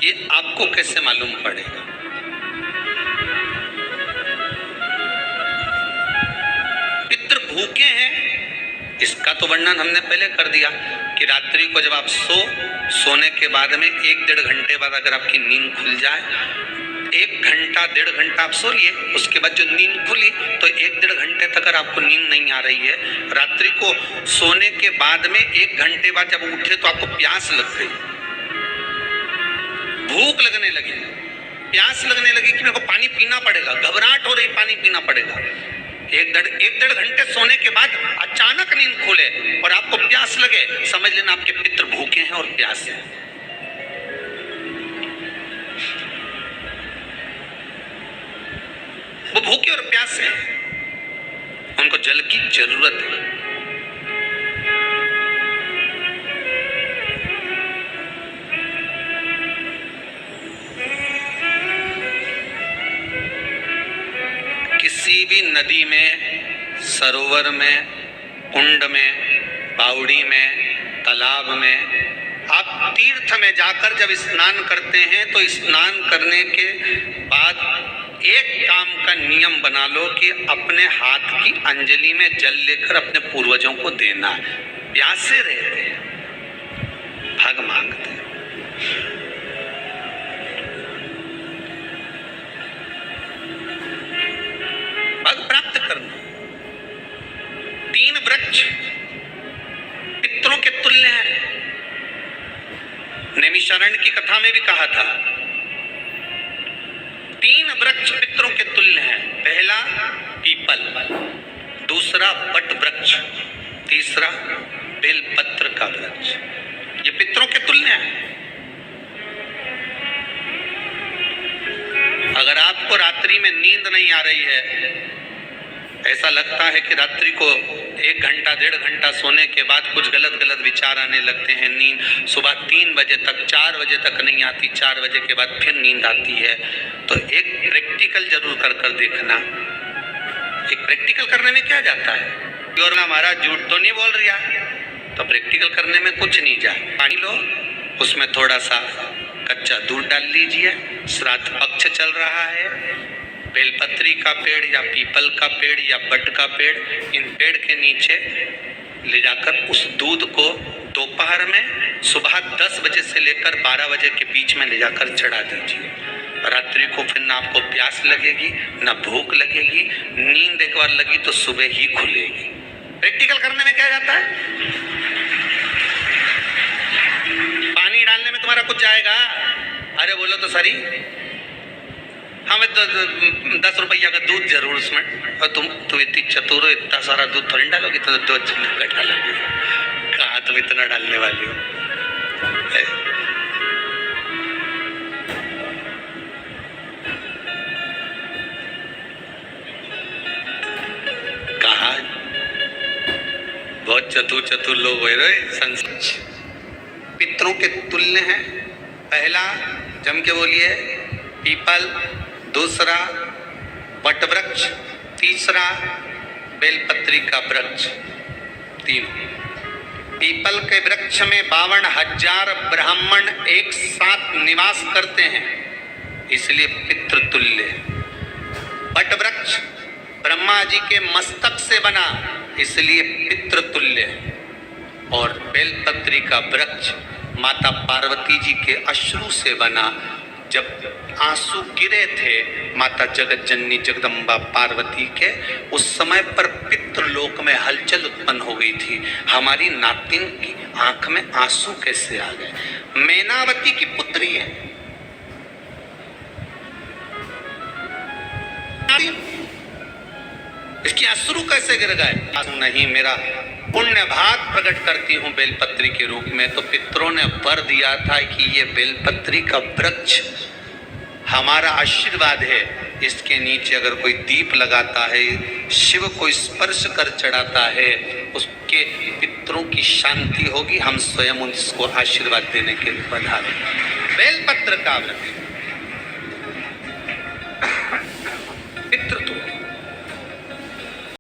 ये आपको कैसे मालूम पड़ेगा? पितृ भूखे हैं, इसका तो वर्णन हमने पहले कर दिया कि रात्रि को जब आप सोने के बाद में 1-1.5 घंटे बाद अगर आपकी नींद खुल जाए, 1 घंटा 1.5 घंटा आप सो लिए, उसके बाद जो नींद खुली तो 1-1.5 घंटे तक अगर आपको नींद नहीं आ रही है, रात्रि को सोने के बाद में 1 घंटे बाद जब उठे तो आपको प्यास लग गई, भूख लगने लगी, प्यास लगने लगी कि मेरे को पानी पीना पड़ेगा, घबराहट हो रही, पानी पीना पड़ेगा। 1-1.5 घंटे सोने के बाद अचानक नींद खुले और आपको प्यास लगे, समझ लेना आपके पितृ भूखे हैं और प्यास है। वो भूखे और प्यास है, उनको जल की जरूरत है। किसी भी नदी में, सरोवर में, कुंड में, बावड़ी में, तालाब में, आप तीर्थ में जाकर जब स्नान करते हैं तो स्नान करने के बाद एक काम का नियम बना लो कि अपने हाथ की अंजलि में जल लेकर अपने पूर्वजों को देना है। प्यासे रहते हैं, भग मांगते हैं। भग प्राप्त करना। 3 वृक्ष पितरों के तुल्य हैं। नैमिषारण्य की कथा में भी कहा था 3 वृक्ष पितरों के तुल्य हैं। पहला पीपल, दूसरा वट वृक्ष, तीसरा बेलपत्र का वृक्ष। ये पितरों के तुल्य हैं। अगर आपको रात्रि में नींद नहीं आ रही है, ऐसा लगता है कि रात्रि को 1 घंटा 1.5 घंटा सोने के बाद कुछ गलत गलत विचार आने लगते हैं, नींद सुबह 3 बजे तक 4 बजे तक नहीं आती, 4 बजे के बाद फिर नींद आती है, तो एक प्रैक्टिकल जरूर कर देखना। एक प्रैक्टिकल करने में क्या जाता है, और हमारा झूठ तो नहीं बोल रहा, तो प्रैक्टिकल करने में कुछ नहीं जाए। पानी लो, उसमें थोड़ा सा कच्चा दूध डाल लीजिए, श्राद्ध पक्ष चल रहा है, बेलपत्री का पेड़ या पीपल का पेड़ या बट का पेड़, इन पेड़ के नीचे ले जाकर उस दूध को दोपहर में सुबह 10 बजे से लेकर 12 बजे के बीच में ले जाकर चढ़ा दीजिए। रात्रि को फिर ना आपको प्यास लगेगी, ना भूख लगेगी, नींद एक बार लगी तो सुबह ही खुलेगी। प्रैक्टिकल करने में क्या जाता है, पानी डालने में तुम्हारा कुछ जाएगा? अरे बोलो तो सरी, हमें तो 10 रुपया का दूध जरूर उसमें, और तुम इतनी चतुर हो, इतना सारा दूध थोड़ी डालोगी, तो 2 चम्मच डालोगी। कहाँ तुम इतना डालने वाली हो? कहा बहुत चतुर लोग हो रहे। पितरों के तुल्य हैं। पहला जम के बोलिए पीपल, दूसरा वटवृक्ष, तीसरा बेलपत्री का वृक्ष। 3 पीपल के वृक्ष में 52,000 ब्राह्मण एक साथ निवास करते हैं, इसलिए पितृतुल्य। वटवृक्ष ब्रह्मा जी के मस्तक से बना, इसलिए पितृतुल्य। और बेलपत्री का वृक्ष माता पार्वती जी के अश्रु से बना। जब आंसू गिरे थे माता जगत जननी जगदम्बा पार्वती के, उस समय पर पितृलोक में हलचल उत्पन्न हो गई थी। हमारी नातिन की आंख में आंसू कैसे आ गए? मैनावती की पुत्री है, इसकी अश्रु कैसे गिर गए? नहीं, मेरा पुण्य भाग प्रकट करती हूँ बेलपत्री के रूप में। तो पितरों ने वर दिया था कि ये बेलपत्री का वृक्ष हमारा आशीर्वाद है, इसके नीचे अगर कोई दीप लगाता है, शिव को स्पर्श कर चढ़ाता है, उसके पितरों की शांति होगी। हम स्वयं उसको आशीर्वाद देने के लिए पधारे। बेलपत्र का वृक्ष